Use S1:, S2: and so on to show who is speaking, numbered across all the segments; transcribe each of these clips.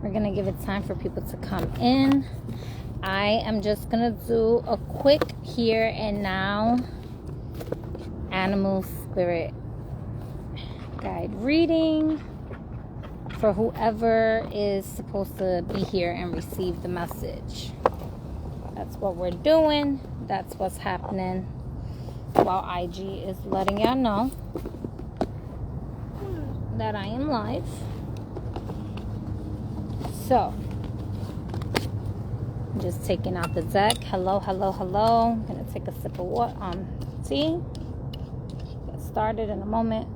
S1: We're going to give it time for people to come in. I am just going to do a quick here and now animal spirit guide reading for whoever is supposed to be here and receive the message. That's what we're doing. That's what's happening while IG is letting y'all know that I am live. So, I'm just taking out the deck. Hello, hello, hello. I'm going to take a sip of water, tea. Get started in a moment.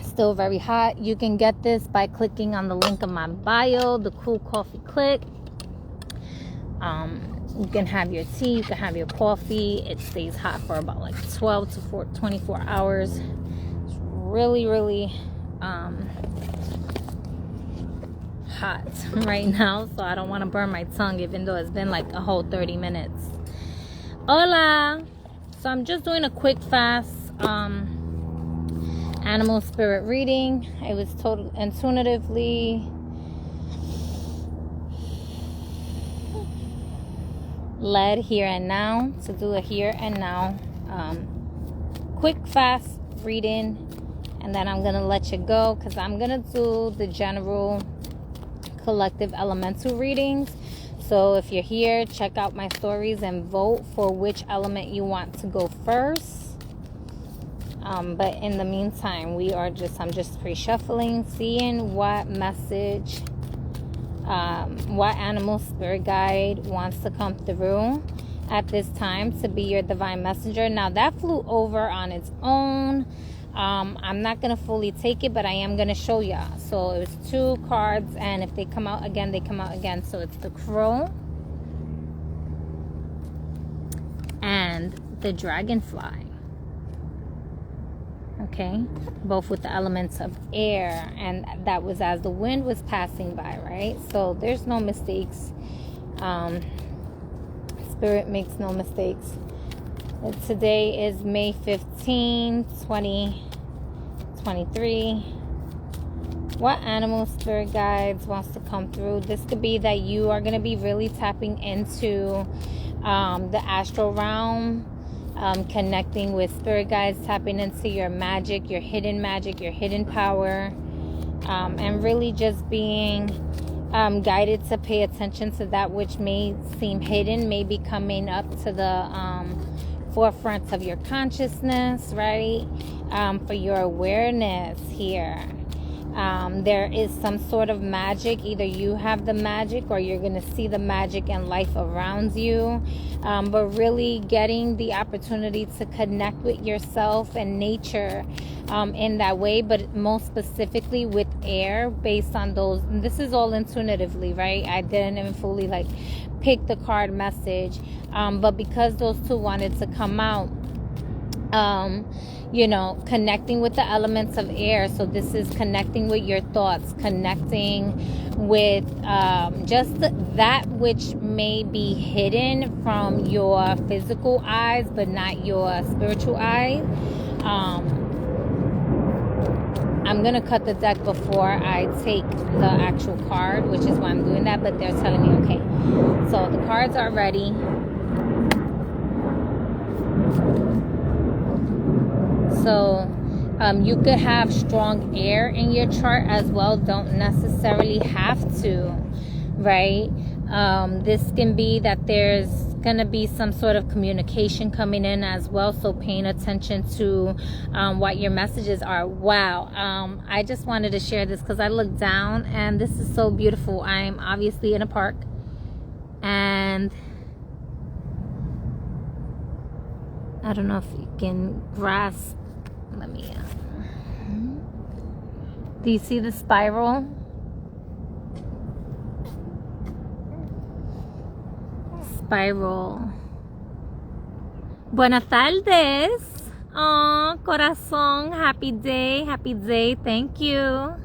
S1: Still very hot. You can get this by clicking on the link in my bio, the Cool Coffee Click. You can have your tea, you can have your coffee. It stays hot for about like 12 to 24 hours. It's really, really hot right now, so I don't want to burn my tongue, even though it's been like a whole 30 minutes. Hola! So I'm just doing a quick, fast animal spirit reading. It was total intuitively led here and now to do a here and now quick, fast reading, and then I'm gonna let you go because I'm gonna do the general collective elemental readings. So if you're here, check out my stories and vote for which element you want to go first. But in the meantime, I'm just pre-shuffling, seeing what message, what animal spirit guide wants to come through at this time to be your divine messenger. Now that flew over on its own. I'm not going to fully take it, but I am going to show y'all. So it was 2 cards, and if they come out again, they come out again. So it's the crow and the dragonfly. Okay, both with the elements of air, and that was as the wind was passing by, right? So there's no mistakes. Spirit makes no mistakes. Today is May 15, 2023. What animal spirit guides wants to come through? This could be that you are going to be really tapping into the astral realm. Connecting with spirit guides, tapping into your magic, your hidden power, and really just being guided to pay attention to that which may seem hidden, may be coming up to the forefront of your consciousness, right? For your awareness here. There is some sort of magic. Either you have the magic or you're going to see the magic in life around you. But really getting the opportunity to connect with yourself and nature in that way. But most specifically with air, based on those. This is all intuitively, right? I didn't even fully pick the card message. But because those 2 wanted to come out, connecting with the elements of air. So this is connecting with your thoughts, connecting with just that which may be hidden from your physical eyes, but not your spiritual eyes. I'm going to cut the deck before I take the actual card, which is why I'm doing that, but they're telling me, okay. So the cards are ready. So you could have strong air in your chart as well. Don't necessarily have to, right? This can be that there's going to be some sort of communication coming in as well. So paying attention to what your messages are. Wow. I just wanted to share this because I looked down and this is so beautiful. I'm obviously in a park. And I don't know if you can grasp. Let me do you see the spiral? Spiral. Buenas tardes. Oh, corazón. Happy day. Happy day. Thank you.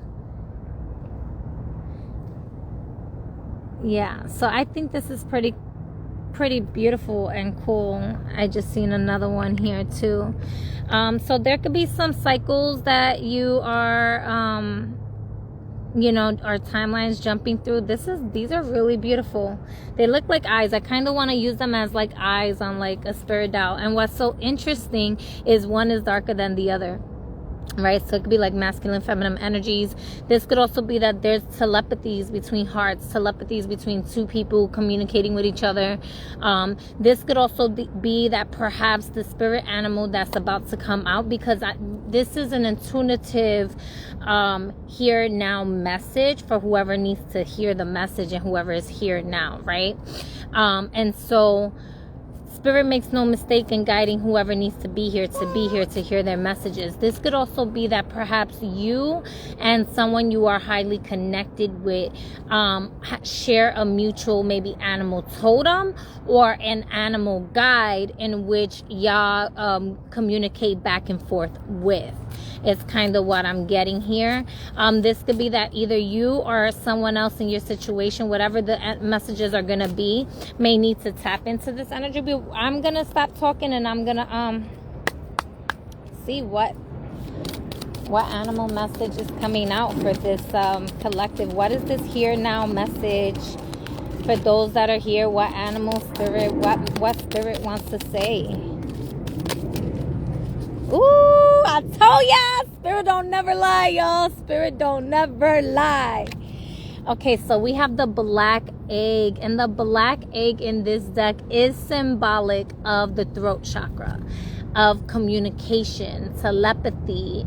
S1: Yeah, so I think this is pretty pretty beautiful and cool. I just seen another one here too. So there could be some cycles that you are you know, our timelines jumping through. These are really beautiful. They look like eyes. I kind of want to use them as like eyes on like a spirit dial. And what's so interesting is one is darker than the other, right? So it could be like masculine, feminine energies. This could also be that there's telepathies between hearts, telepathies between two people communicating with each other. This could also be that perhaps the spirit animal that's about to come out, because this is an intuitive here now message for whoever needs to hear the message and whoever is here now, right? And so Spirit makes no mistake in guiding whoever needs to be here to hear their messages. This could also be that perhaps you and someone you are highly connected with share a mutual maybe animal totem or an animal guide in which y'all communicate back and forth with. It's kind of what I'm getting here. This could be that either you or someone else in your situation, whatever the messages are going to be, may need to tap into this energy. But I'm going to stop talking and I'm going to see what animal message is coming out for this collective. What is this here now message for those that are here? What animal spirit, what spirit wants to say? Ooh, I told ya, spirit don't never lie, y'all. Spirit don't never lie. Okay, so we have the black egg, and the black egg in this deck is symbolic of the throat chakra, of communication, telepathy,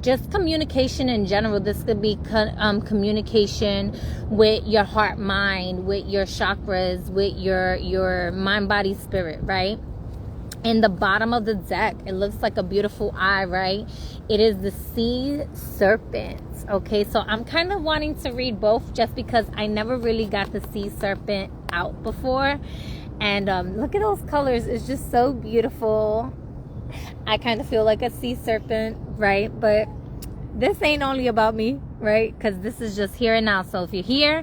S1: just communication in general. This could be communication with your heart, mind, with your chakras, with your mind, body, spirit, right? In the bottom of the deck, it looks like a beautiful eye, right? It is the sea serpent. Okay, so I'm kind of wanting to read both just because I never really got the sea serpent out before. And look at those colors. It's just so beautiful. I kind of feel like a sea serpent, right? But this ain't only about me, right? Because this is just here and now. So if you're here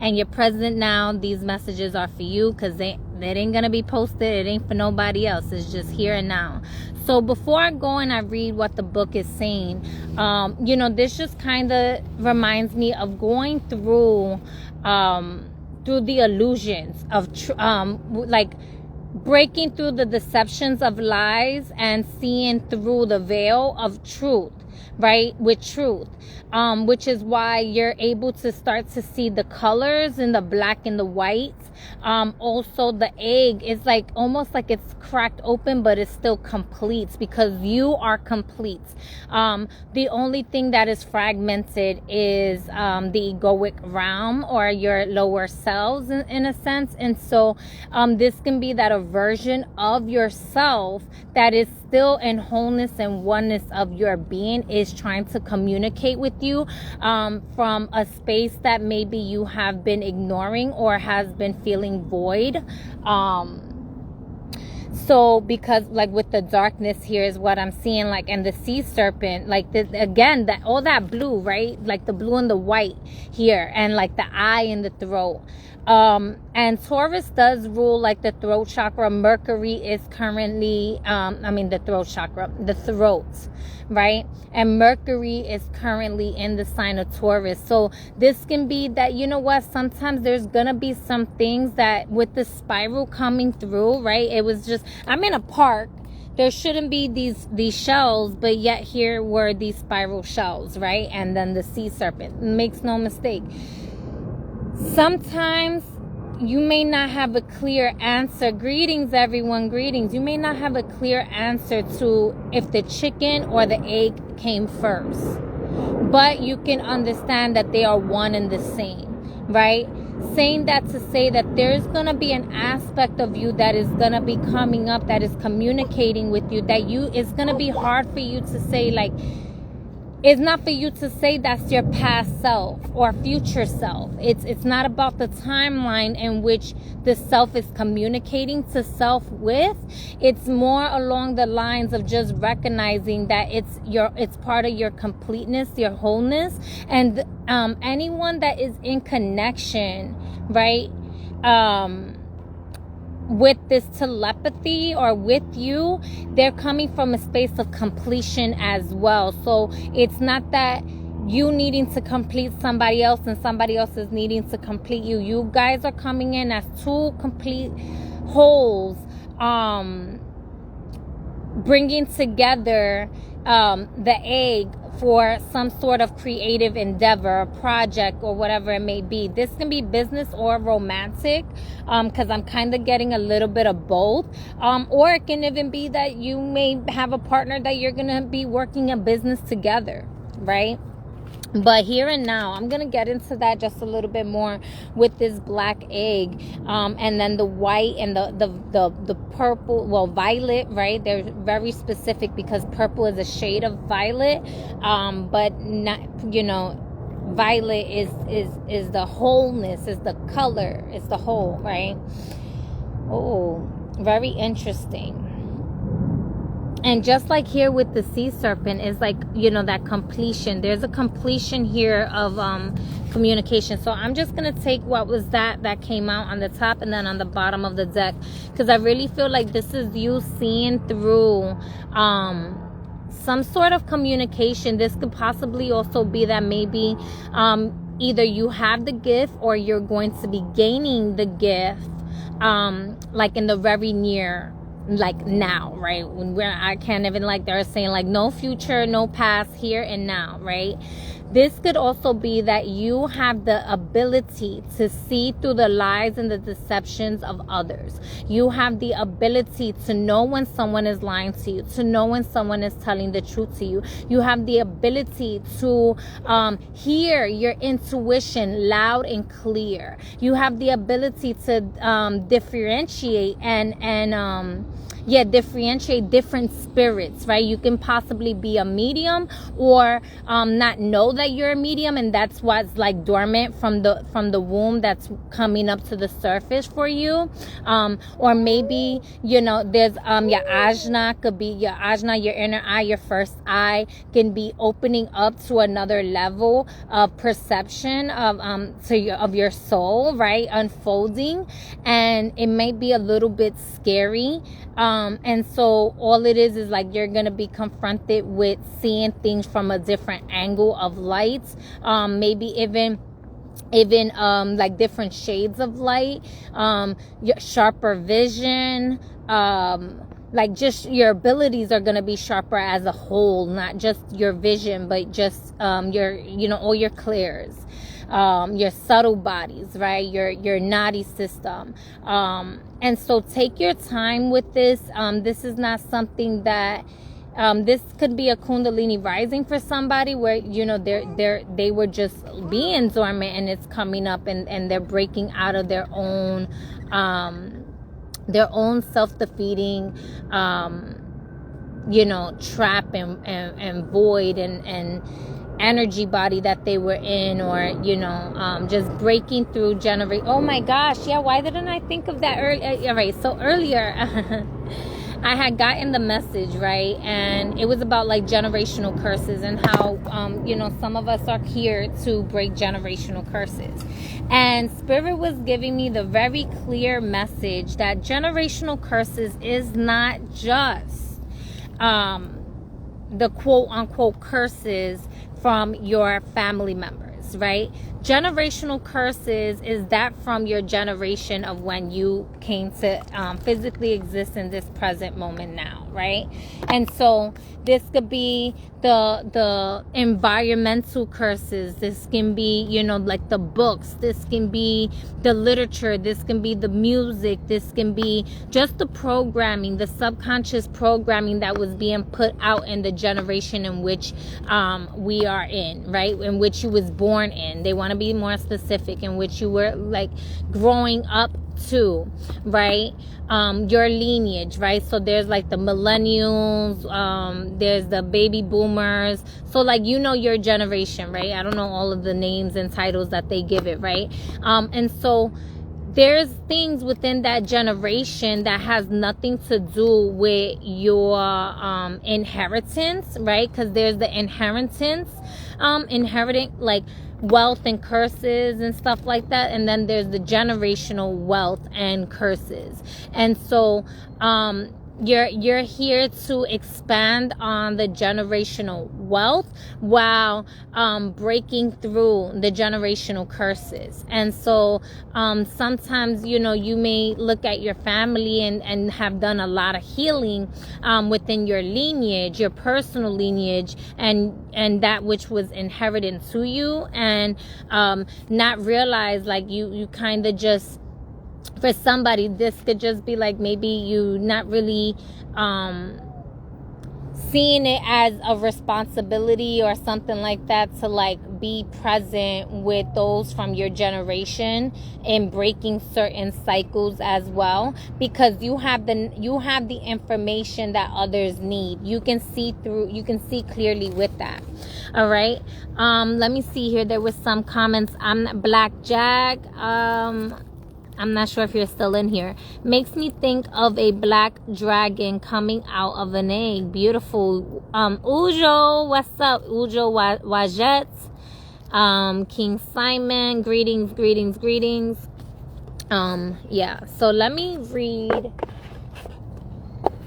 S1: and you're present now, these messages are for you, because they ain't gonna be posted. It ain't for nobody else. It's just here and now. So before I go and I read what the book is saying, you know, this just kind of reminds me of going through the illusions of like breaking through the deceptions of lies and seeing through the veil of truth, right? With truth, which is why you're able to start to see the colors in the black and the white. Also the egg is like almost like it's cracked open, but it's still complete, because you are complete. The only thing that is fragmented is the egoic realm, or your lower selves in a sense. And so this can be that a version of yourself that is still in wholeness and oneness of your being is trying to communicate with you from a space that maybe you have been ignoring or has been feeling void. So because like with the darkness here is what I'm seeing, like, and the sea serpent, like this again, that all that blue, right? Like the blue and the white here, and like the eye in the throat. And Taurus does rule like the throat chakra. Mercury is currently the throat chakra, the throat, right? And Mercury is currently in the sign of Taurus. So this can be that, you know what, sometimes there's gonna be some things that with the spiral coming through, right? It was just, I'm in a park, there shouldn't be these shells, but yet here were these spiral shells, right? And then the sea serpent, makes no mistake. Sometimes you may not have a clear answer. Greetings, everyone. Greetings. You may not have a clear answer to if the chicken or the egg came first, but you can understand that they are one and the same, right? Saying that to say that there's going to be an aspect of you that is going to be coming up, that is communicating with you, that it's going to be hard for you to say, like, it's not for you to say that's your past self or future self. It's not about the timeline in which the self is communicating to self with. It's more along the lines of just recognizing that it's part of your completeness, your wholeness, and anyone that is in connection, right? with this telepathy or with you, they're coming from a space of completion as well. So it's not that you needing to complete somebody else and somebody else is needing to complete you. You guys are coming in as two complete wholes, bringing together the egg for some sort of creative endeavor, project, or whatever it may be. This can be business or romantic, because I'm kind of getting a little bit of both. Or it can even be that you may have a partner that you're going to be working a business together, right? But here and now, I'm going to get into that just a little bit more with this black egg. And then the white and the purple, well, violet, right? They're very specific because purple is a shade of violet. But not, violet is the wholeness, is the color, is the whole, right? Oh, very interesting. And just like here with the sea serpent, is like, that completion. There's a completion here of communication. So I'm just going to take what was that came out on the top and then on the bottom of the deck. Because I really feel like this is you seeing through some sort of communication. This could possibly also be that maybe either you have the gift or you're going to be gaining the gift like in the very near, like now, right? I can't even, like they're saying, like no future, no past, here and now, right? This could also be that you have the ability to see through the lies and the deceptions of others. You have the ability to know when someone is lying to you, to know when someone is telling the truth to you. You have the ability to hear your intuition loud and clear. You have the ability to differentiate and differentiate different spirits, right? You can possibly be a medium or not know that you're a medium, and that's what's like dormant from the womb that's coming up to the surface for you. Or maybe, there's your ajna, could be your ajna, your inner eye, your first eye can be opening up to another level of perception of your soul, right? Unfolding, and it may be a little bit scary. And so all it is like you're going to be confronted with seeing things from a different angle of light, maybe even like different shades of light, your sharper vision, like just your abilities are going to be sharper as a whole, not just your vision, but just your all your clairs, your subtle bodies, right? Your nadi system. And so take your time with this. This is not something that this could be a Kundalini rising for somebody where they were just being dormant and it's coming up and they're breaking out of their own self-defeating trap and void and energy body that they were in, or just breaking through oh my gosh, yeah, why didn't I think of that earlier? All right, so earlier I had gotten the message, right, and it was about like generational curses and how some of us are here to break generational curses. And Spirit was giving me the very clear message that generational curses is not just the quote unquote curses from your family members, right? Generational curses is that from your generation of when you came to physically exist in this present moment now, right? And so this could be the environmental curses. This can be, like the books. This can be the literature. This can be the music. This can be just the programming, the subconscious programming that was being put out in the generation in which we are in, right? In which you was born in. They want to be more specific, in which you were like growing up to, right? Your lineage, right? So there's like the millennials, there's the baby boomers. So like, your generation, right? I don't know all of the names and titles that they give it, right? And so there's things within that generation that has nothing to do with your inheritance, right? Because there's the inheritance, inheriting like wealth and curses and stuff like that, and then there's the generational wealth and curses. And so you're here to expand on the generational wealth while breaking through the generational curses. And so sometimes, you know, you may look at your family and have done a lot of healing within your lineage, your personal lineage, and that which was inherited to you, and not realize, like, you kind of just, for somebody, this could just be like maybe you not really seeing it as a responsibility or something like that to like be present with those from your generation in breaking certain cycles as well, because you have the information that others need. You can see clearly with that. All right, let me see here. There was some comments. Black Jack, I'm not sure if you're still in here. Makes me think of a black dragon coming out of an egg. Beautiful. Ujo, what's up? Ujo Wajet. King Simon, greetings. Yeah, so let me read.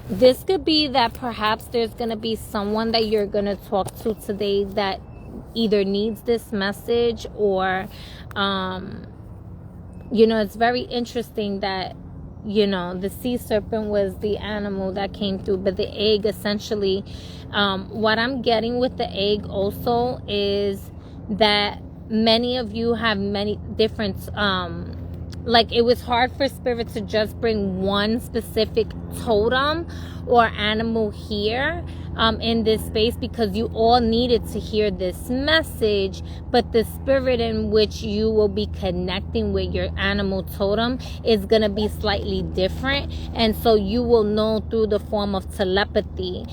S1: This could be that perhaps there's going to be someone that you're going to talk to today that either needs this message or, you know, it's very interesting that, you know, the sea serpent was the animal that came through, but the egg essentially, what I'm getting with the egg also is that many of you have many different, like, it was hard for spirit to just bring one specific totem or animal here in this space, because you all needed to hear this message, but the spirit in which you will be connecting with your animal totem is going to be slightly different. And so you will know through the form of telepathy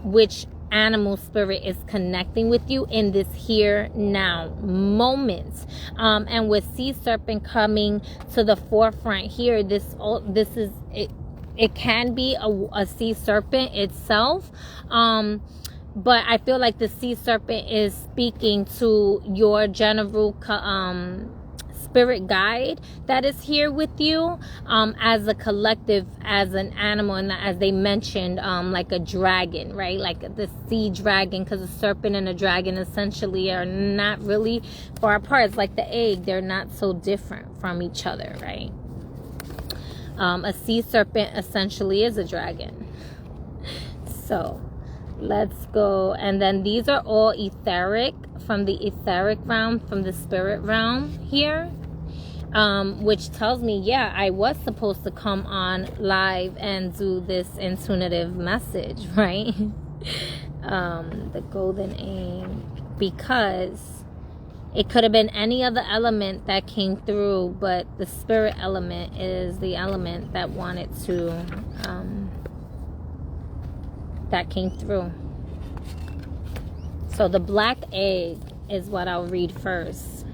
S1: which animal spirit is connecting with you in this here now moment. And with sea serpent coming to the forefront here, this is it. It can be a sea serpent itself, but I feel like the sea serpent is speaking to your general spirit guide that is here with you as a collective, as an animal, and as they mentioned, like a dragon, right? Like the sea dragon, because a serpent and a dragon essentially are not really far apart. It's like the egg. They're not so different from each other, right? A sea serpent essentially is a dragon. So let's go. And then these are all etheric, from the etheric realm, from the spirit realm here, which tells me, yeah, I was supposed to come on live and do this intuitive message, right? The golden aim, because it could have been any other element that came through, but the spirit element is the element that wanted to, that came through. So the black egg is what I'll read first.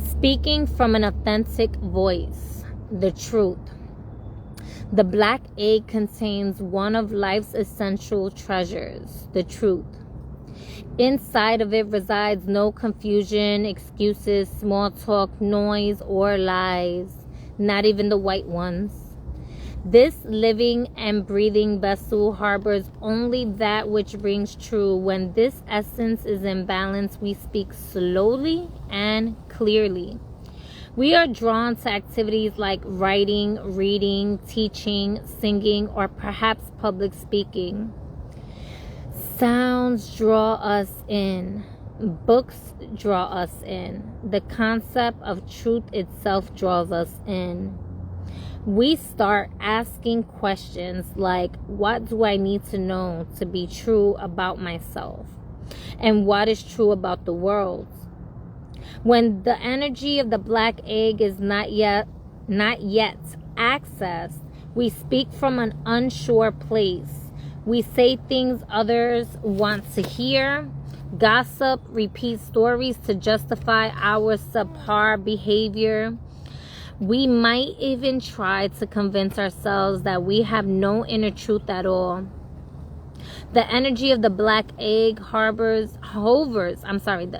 S1: Speaking from an authentic voice, the truth. The black egg contains one of life's essential treasures, the truth. Inside of it resides no confusion, excuses, small talk, noise, or lies, not even the white ones. This living and breathing vessel harbors only that which rings true. When this essence is in balance, we speak slowly and clearly. We are drawn to activities like writing, reading, teaching, singing, or perhaps public speaking. Sounds draw us in. Books draw us in. The concept of truth itself draws us in. We start asking questions like, what do I need to know to be true about myself? And what is true about the world? When the energy of the black egg is not yet accessed, we speak from an unsure place. We say things others want to hear. Gossip, repeat stories to justify our subpar behavior. We might even try to convince ourselves that we have no inner truth at all. The energy of the black egg the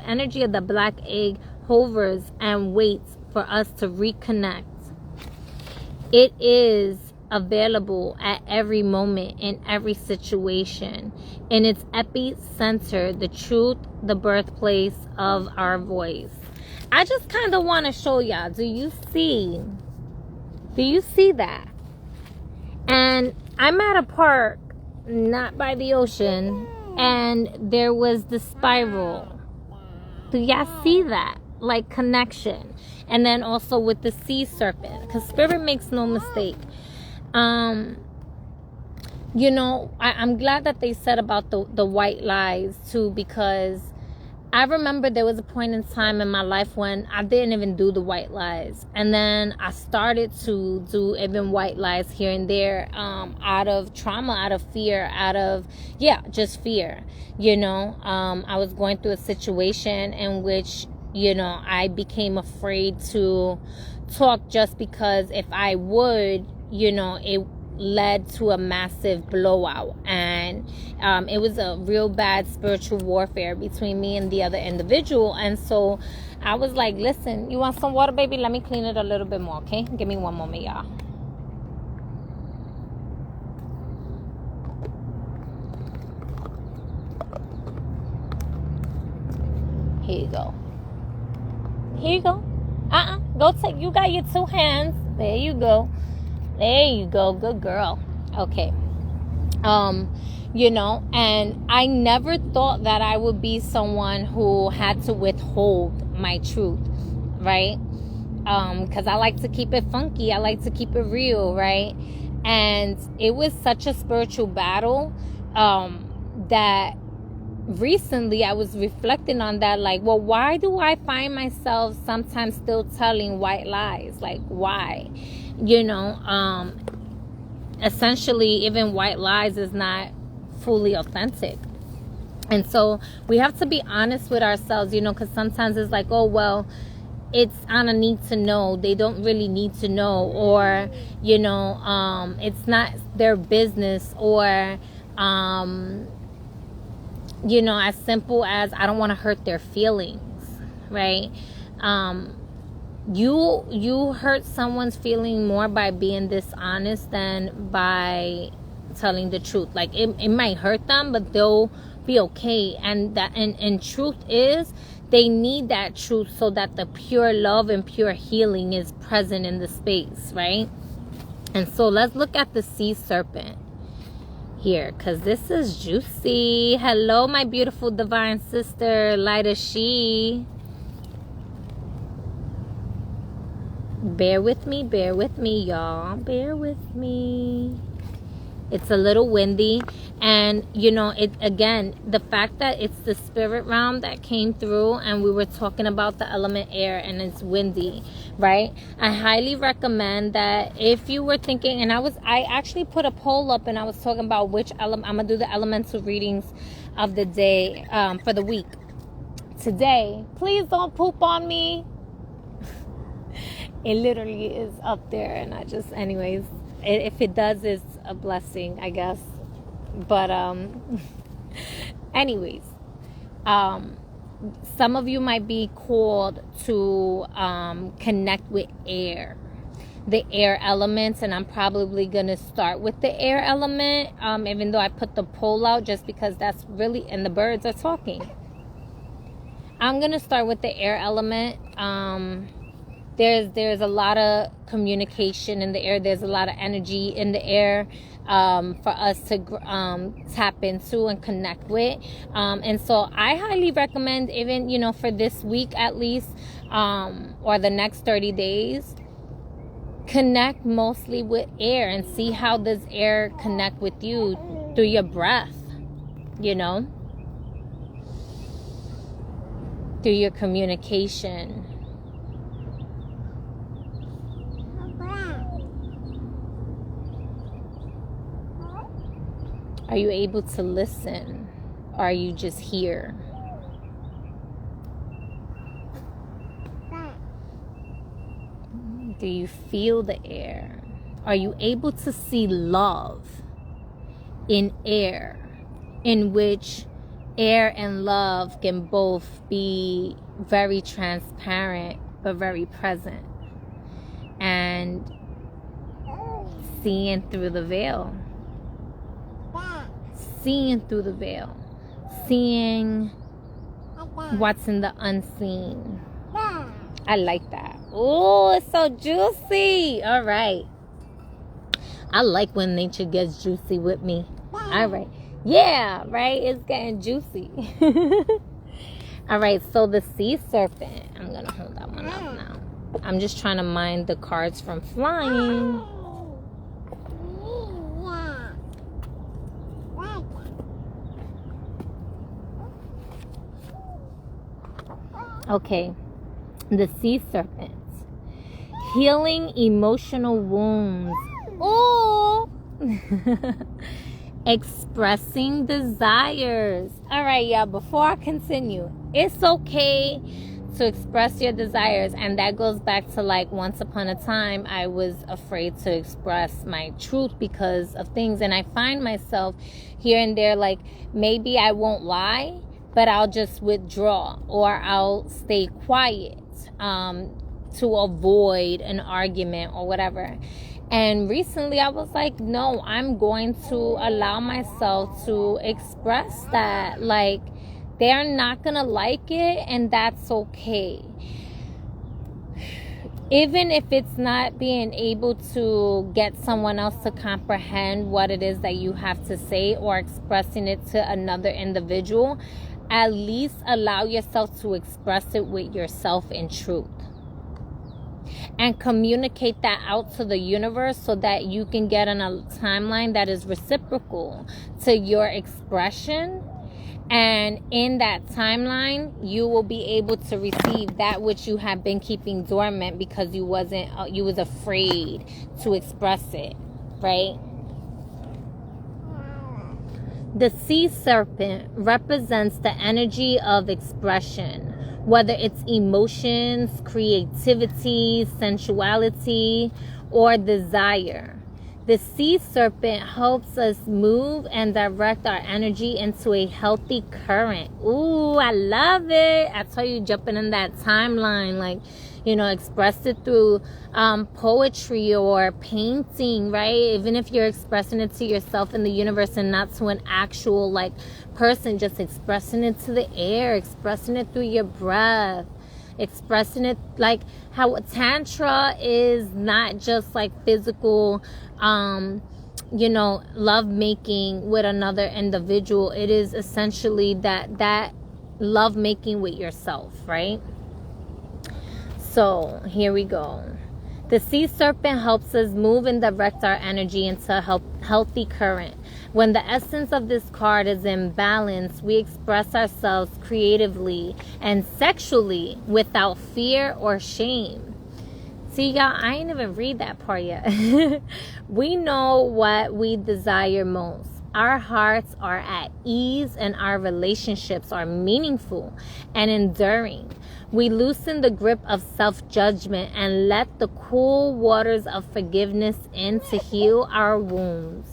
S1: energy of the black egg hovers and waits for us to reconnect. It is available at every moment, in every situation. In its epicenter, the truth, the birthplace of our voice. I just kind of want to show y'all. Do you see that? And I'm at a park, not by the ocean, and there was the spiral. Do y'all see that? Like connection. And then also with the sea serpent, because spirit makes no mistake. You know, I'm glad that they said about the white lies too, because I remember there was a point in time in my life when I didn't even do the white lies. And then I started to do even white lies here and there, out of trauma, out of fear, just fear. You know, I was going through a situation in which, you know, I became afraid to talk, just because if I would, you know, it led to a massive blowout, and it was a real bad spiritual warfare between me and the other individual. And so I was like, listen, you want some water, baby? Let me clean it a little bit more, okay? Give me one moment, y'all. Here you go. Go take, you got your 2 hands. There you go. Good girl. Okay. You know, and I never thought that I would be someone who had to withhold my truth, right? Because I like to keep it funky. I like to keep it real, right? And it was such a spiritual battle, that recently I was reflecting on that, like, well, why do I find myself sometimes still telling white lies? Like, why? You know, essentially, even white lies is not fully authentic. And so we have to be honest with ourselves, you know, because sometimes it's like, oh, well, it's on a need to know. They don't really need to know. Or, you know, it's not their business. Or, you know, as simple as I don't want to hurt their feelings, right? You hurt someone's feeling more by being dishonest than by telling the truth. Like, it might hurt them, but they'll be okay. And truth is, they need that truth so that the pure love and pure healing is present in the space, right? And so let's look at the sea serpent here, because this is juicy. Hello, my beautiful divine sister, light as she. Bear with me, y'all. Bear with me. It's a little windy. And, you know, it again, the fact that it's the spirit realm that came through, and we were talking about the element air, and it's windy, right? I highly recommend that if you were thinking, and I actually put a poll up, and I was talking about which element, I'm going to do the elemental readings of the day, for the week. Today, please don't poop on me. It literally is up there, and I just, anyways, if it does, it's a blessing, I guess. But anyways, some of you might be called to connect with air, the air elements, and I'm probably gonna start with the air element, even though I put the poll out just because that's really, and the birds are talking. I'm gonna start with the air element. There's a lot of communication in the air. There's a lot of energy in the air for us to tap into and connect with. And so I highly recommend, even, you know, for this week at least, or the next 30 days, connect mostly with air and see how does air connect with you through your breath, you know, through your communication. Are you able to listen? Or are you just here? Do you feel the air? Are you able to see love in air, in which air and love can both be very transparent but very present, and seeing through the veil, seeing through the veil, seeing what's in the unseen? I like that. Oh, it's so juicy. All right. I like when nature gets juicy with me. All right. Yeah, right? It's getting juicy. All right. So the sea serpent. I'm going to hold that one up now. I'm just trying to mind the cards from flying. Okay. The sea serpent. Healing emotional wounds. Oh. Expressing desires. All right, y'all, before I continue, it's okay to express your desires. And that goes back to, like, once upon a time, I was afraid to express my truth because of things. And I find myself here and there, like, maybe I won't lie, but I'll just withdraw, or I'll stay quiet to avoid an argument or whatever. And recently I was like, no, I'm going to allow myself to express that. Like, they're not gonna like it, and that's okay. Even if it's not being able to get someone else to comprehend what it is that you have to say, or expressing it to another individual, at least allow yourself to express it with yourself in truth. And communicate that out to the universe so that you can get on a timeline that is reciprocal to your expression. And in that timeline, you will be able to receive that which you have been keeping dormant because you was afraid to express it, right? The sea serpent represents the energy of expression, whether it's emotions, creativity, sensuality, or desire. The sea serpent helps us move and direct our energy into a healthy current. Ooh, I love it. I tell you, jumping in that timeline, like, you know, express it through poetry or painting, right? Even if you're expressing it to yourself in the universe and not to an actual, like, person, just expressing it to the air, expressing it through your breath, expressing it like how Tantra is not just like physical, you know, love making with another individual. It is essentially that love making with yourself, right? So here we go. The sea serpent helps us move and direct our energy into a healthy current. When the essence of this card is in balance, we express ourselves creatively and sexually without fear or shame. See, y'all, I ain't even read that part yet. We know what we desire most. Our hearts are at ease and our relationships are meaningful and enduring. We loosen the grip of self-judgment and let the cool waters of forgiveness in to heal our wounds.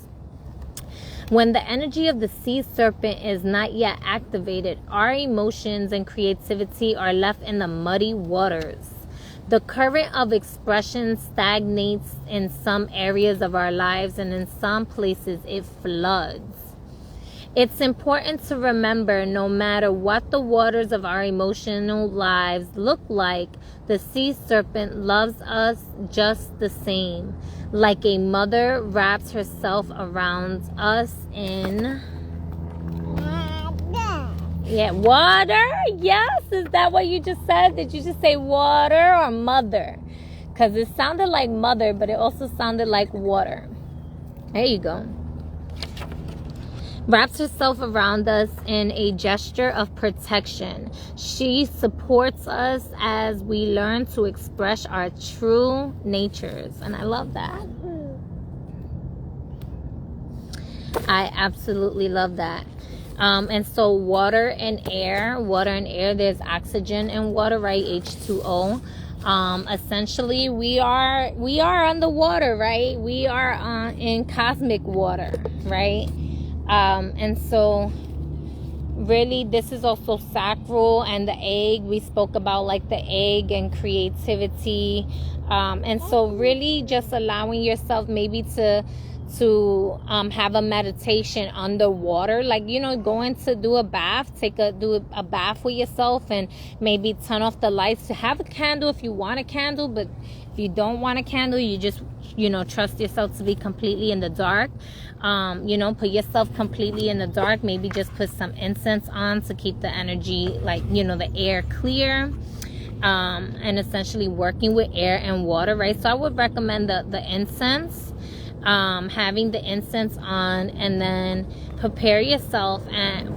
S1: When the energy of the sea serpent is not yet activated, our emotions and creativity are left in the muddy waters. The current of expression stagnates in some areas of our lives, and in some places it floods. It's important to remember, no matter what the waters of our emotional lives look like, the sea serpent loves us just the same. Like a mother wraps herself around us in... Yeah, water? Yes, is that what you just said? Did you just say water or mother? Because it sounded like mother, but it also sounded like water. There you go. Wraps herself around us in a gesture of protection. She supports us as we learn to express our true natures. And I love that. I absolutely love that. And so water and air, there's oxygen in water, right? H2O. Essentially, we are underwater, right? We are in cosmic water, right? And so really, this is also sacral. And the egg, we spoke about like the egg and creativity. And so really just allowing yourself maybe to have a meditation underwater, like, you know, going to do a bath, do a bath with yourself, and maybe turn off the lights, to have a candle if you want a candle. But if you don't want a candle, you just, you know, trust yourself to be completely in the dark. You know, put yourself completely in the dark. Maybe just put some incense on to keep the energy, like, you know, the air clear. And essentially working with air and water, right? So I would recommend the incense. Having the incense on, and then prepare yourself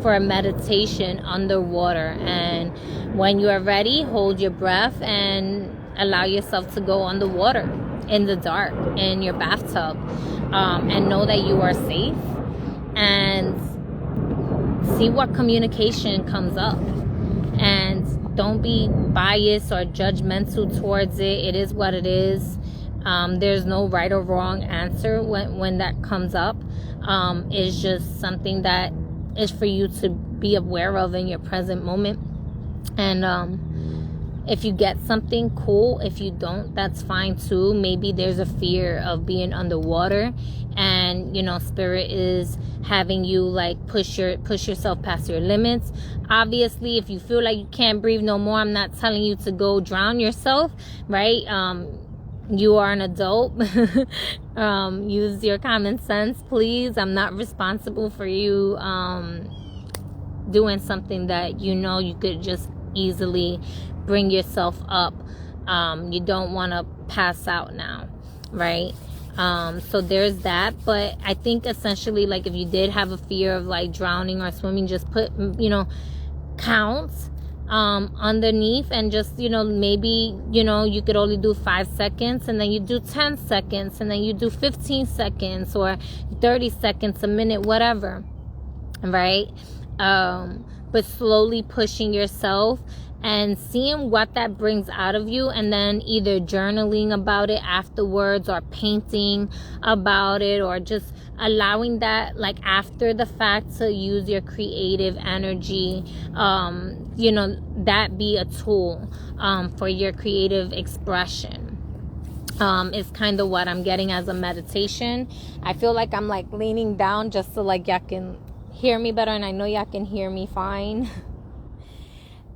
S1: for a meditation underwater. And when you are ready, hold your breath and allow yourself to go underwater in the dark in your bathtub, and know that you are safe, and see what communication comes up. And don't be biased or judgmental towards it. It is what it is. There's no right or wrong answer when that comes up. It's just something that is for you to be aware of in your present moment. And if you get something, cool. If you don't, that's fine too. Maybe there's a fear of being underwater, and, you know, spirit is having you like push yourself past your limits. Obviously, if you feel like you can't breathe no more, I'm not telling you to go drown yourself, right? You are an adult. Use your common sense, please. I'm not responsible for you doing something that, you know, you could just easily bring yourself up. You don't want to pass out now, right? So there's that. But I think essentially, like, if you did have a fear of like drowning or swimming, just put, you know, counts underneath, and just, you know, maybe, you know, you could only do 5 seconds, and then you do 10 seconds, and then you do 15 seconds or 30 seconds, a minute, whatever, right? But slowly pushing yourself and seeing what that brings out of you, and then either journaling about it afterwards, or painting about it, or just allowing that, like, after the fact, to use your creative energy, you know, that be a tool for your creative expression. Is kind of what I'm getting as a meditation. I feel like I'm like leaning down just so like y'all can hear me better, and I know y'all can hear me fine.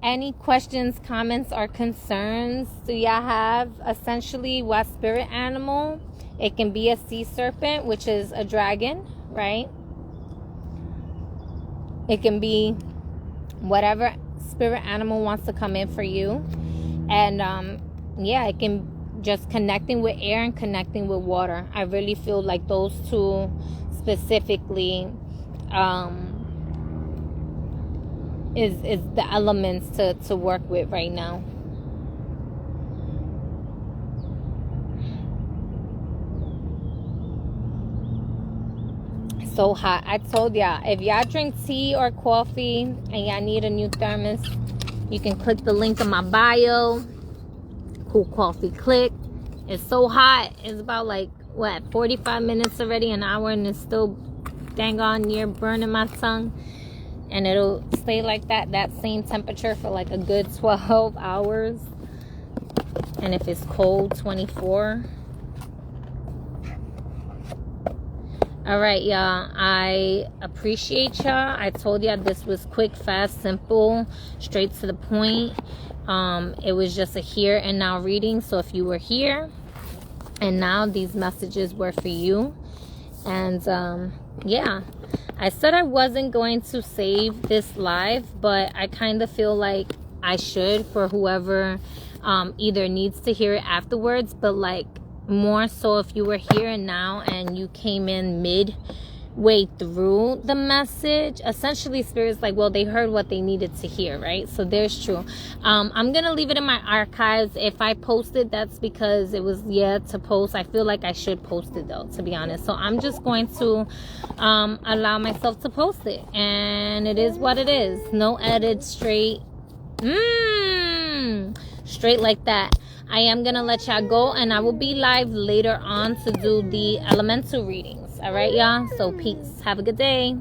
S1: Any questions, comments, or concerns do y'all have? Essentially, what spirit animal? It can be a sea serpent, which is a dragon, right? It can be whatever spirit animal wants to come in for you. And yeah, it can just connecting with air and connecting with water. I really feel like those two specifically is the elements to work with right now. So hot. I told y'all, if y'all drink tea or coffee and y'all need a new thermos, you can click the link in my bio. Cool Coffee, click. It's so hot. It's about like, what, 45 minutes already, an hour, and it's still dang on near burning my tongue. And it'll stay like that same temperature for like a good 12 hours. And if it's cold, 24. All right, y'all. I appreciate y'all. I told y'all this was quick, fast, simple, straight to the point. It was just a here and now reading. So if you were here and now, these messages were for you. And yeah, I said I wasn't going to save this live, but I kind of feel like I should, for whoever either needs to hear it afterwards. But like, more so if you were here and now and you came in midway through the message, essentially Spirit's like, well, they heard what they needed to hear, right? So there's true. I'm gonna leave it in my archives. If I post it, that's because it was yet to post. I feel like I should post it though, to be honest. So I'm just going to allow myself to post it, and it is what it is. No edit, straight like that. I am gonna let y'all go, and I will be live later on to do the elemental readings. All right, y'all. So peace. Have a good day.